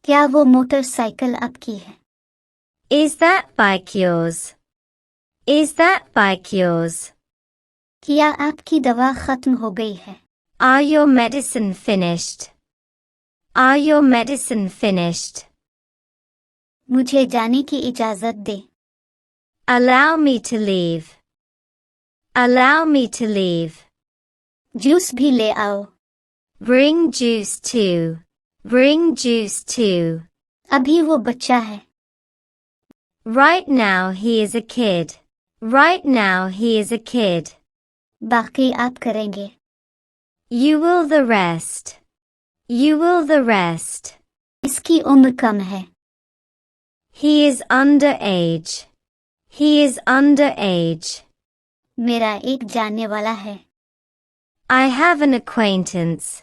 क्या वो मोटरसाइकिल आपकी है? Is that bike yours? Is that bike yours? क्या आपकी दवा खत्म हो गई है? Are your medicine finished? Are your medicine finished? मुझे जाने की इजाज़त दे। Allow me to leave. Allow me to leave. Juice भी ले आओ। Bring juice too. Bring juice too. अभी वो बच्चा है। Right now he is a kid. Right now he is a kid. बाकी आप करेंगे। You will the rest. You will the rest. इसकी उम्र कम है। He is underage. He is underage. मेरा एक जानने वाला है। I have an acquaintance.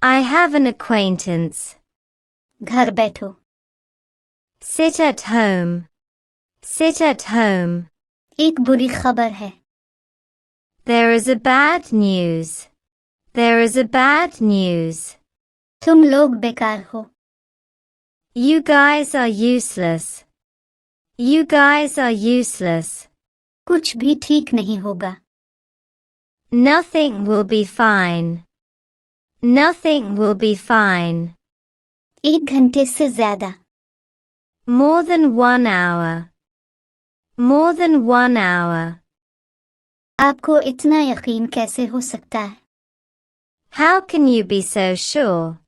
I have an acquaintance. घर बैठो। Sit at home. Sit at home. एक बुरी खबर है। There is a bad news. There is a bad news. तुम लोग बेकार हो। You guys are useless. You guys are useless. कुछ भी ठीक नहीं होगा। Nothing will be fine. Nothing will be fine. 1 घंटे से ज्यादा। More than 1 hour. More than 1 hour. आपको इतना यकीन कैसे हो सकता है? How can you be so sure?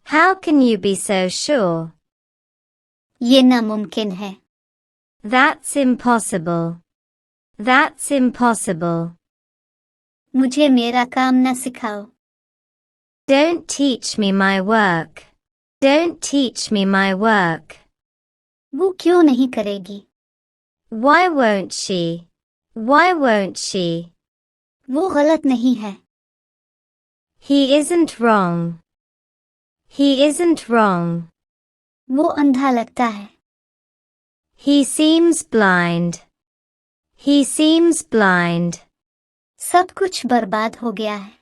How can you be so sure? ये नामुमकिन है। That's impossible. That's impossible. मुझे मेरा काम न सिखाओ। Don't teach me my work. Don't teach me my work. वो क्यों नहीं करेगी? Why won't she? Why won't she? वो गलत नहीं है। He isn't wrong. He isn't wrong. वो अंधा लगता है। He seems blind. He seems blind. सब कुछ बर्बाद हो गया है।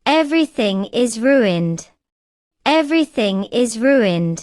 Everything is ruined. Everything is ruined.